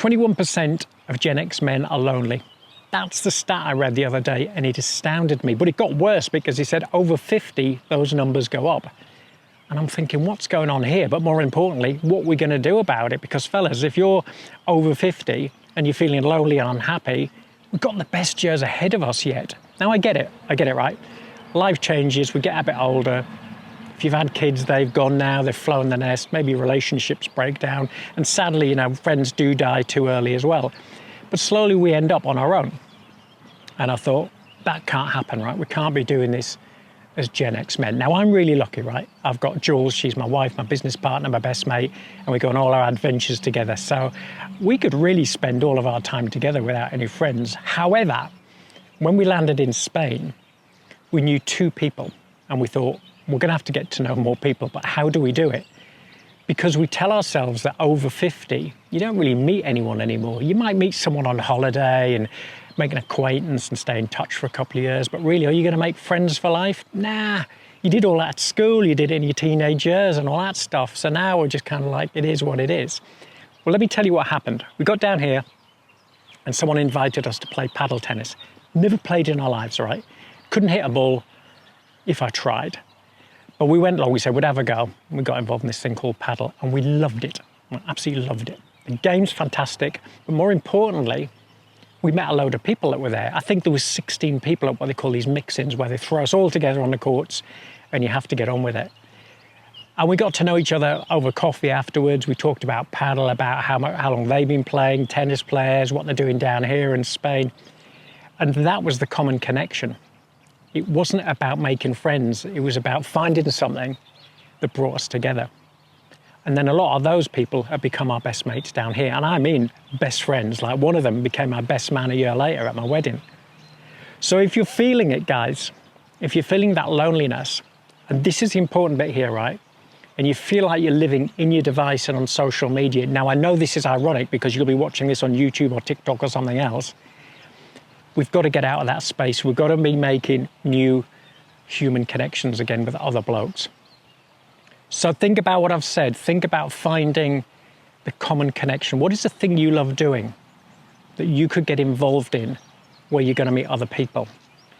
21% of Gen X men are lonely. That's the stat I read the other day, and it astounded me. But it got worse because he said over 50, those numbers go up. And I'm thinking, what's going on here? But more importantly, what we're going to do about it? Because fellas, if you're over 50 and you're feeling lonely and unhappy, we've got the best years ahead of us yet. Now, I get it, right? Life changes, we get a bit older. If you've had kids, they've gone now, they've flown the nest, maybe relationships break down. And sadly, you know, friends do die too early as well. But slowly we end up on our own. And I thought, that can't happen, right? We can't be doing this as Gen X men. Now, I'm really lucky, right? I've got Jules, she's my wife, my business partner, my best mate, and we go on all our adventures together. So we could really spend all of our time together without any friends. However, when we landed in Spain, we knew 2 people, and we thought, we're gonna have to get to know more people, but how do we do it? Because we tell ourselves that over 50, you don't really meet anyone anymore. You might meet someone on holiday and make an acquaintance and stay in touch for a couple of years, but really, are you gonna make friends for life? Nah, you did all that at school, you did it in your teenage years and all that stuff. So now we're just kind of like, it is what it is. Well, let me tell you what happened. We got down here and someone invited us to play paddle tennis. Never played in our lives, right? Couldn't hit a ball if I tried. But we went along, we said we'd have a go. We got involved in this thing called paddle and we loved it. We absolutely loved it. The game's fantastic, but more importantly, we met a load of people that were there. I think there was 16 people at what they call these mix-ins, where they throw us all together on the courts and you have to get on with it. And we got to know each other over coffee afterwards. We talked about paddle, about how long they've been playing, tennis players, what they're doing down here in Spain. And that was the common connection. It wasn't about making friends. It was about finding something that brought us together. And then a lot of those people have become our best mates down here. And I mean best friends. Like one of them became my best man a year later at my wedding. So if you're feeling it, guys, if you're feeling that loneliness, and this is the important bit here, right? And you feel like you're living in your device and on social media. Now, I know this is ironic because you'll be watching this on YouTube or TikTok or something else. We've got to get out of that space. We've got to be making new human connections again with other blokes. So think about what I've said. Think about finding the common connection. What is the thing you love doing that you could get involved in where you're going to meet other people?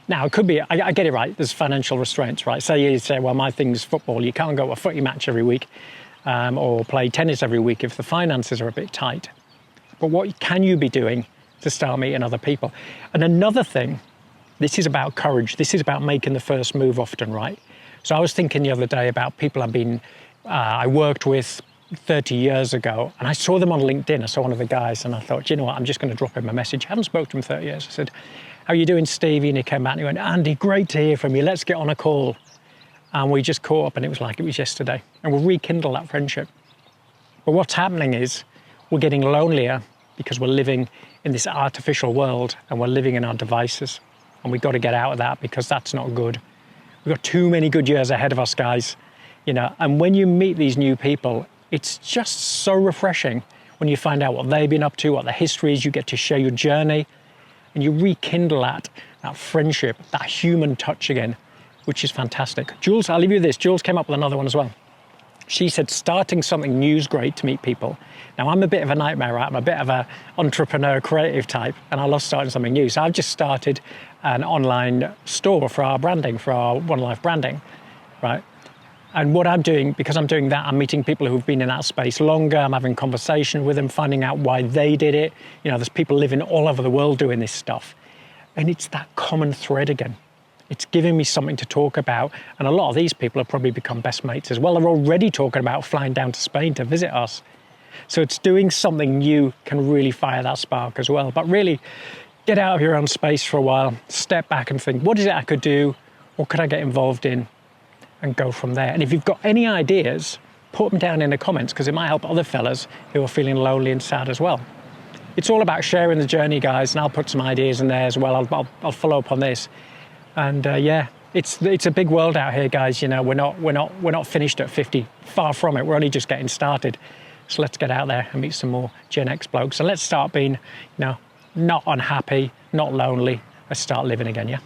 Now, it could be, I get it right, there's financial restraints, right? Say you say, well, my thing's football. You can't go to a footy match every week or play tennis every week if the finances are a bit tight. But what can you be doing to start meeting other people? And another thing, this is about courage. This is about making the first move often, right? So I was thinking the other day about people I worked with 30 years ago, and I saw them on LinkedIn. I saw one of the guys, and I thought, you know what, I'm just going to drop him a message. I haven't spoken to him 30 years. I said, how are you doing, Stevie? And he came back and he went, Andy, great to hear from you. Let's get on a call. And we just caught up, and it was like it was yesterday. And we'll rekindle that friendship. But what's happening is we're getting lonelier because we're living in this artificial world, and we're living in our devices. And we've got to get out of that because that's not good. We've got too many good years ahead of us, guys. You know, and when you meet these new people, it's just so refreshing when you find out what they've been up to, what the history is. You get to share your journey, and you rekindle that friendship, that human touch again, which is fantastic. Jules, I'll leave you with this. Jules came up with another one as well. She said, starting something new is great to meet people. Now, I'm a bit of a nightmare, right? I'm a bit of an entrepreneur, creative type, and I love starting something new. So I've just started an online store for our branding, for our One Life branding, right? And what I'm doing, because I'm doing that, I'm meeting people who've been in that space longer. I'm having conversation with them, finding out why they did it. You know, there's people living all over the world doing this stuff. And it's that common thread again. It's giving me something to talk about. And a lot of these people have probably become best mates as well. They're already talking about flying down to Spain to visit us. So it's doing something new can really fire that spark as well. But really, get out of your own space for a while, step back and think, what is it I could do? What could I get involved in? And go from there. And if you've got any ideas, put them down in the comments because it might help other fellas who are feeling lonely and sad as well. It's all about sharing the journey, guys, and I'll put some ideas in there as well. I'll follow up on this. And yeah, it's a big world out here, guys. You know, we're not finished at 50. Far from it. We're only just getting started. So let's get out there and meet some more Gen X blokes. And let's start being, you know, not unhappy, not lonely. Let's start living again, yeah?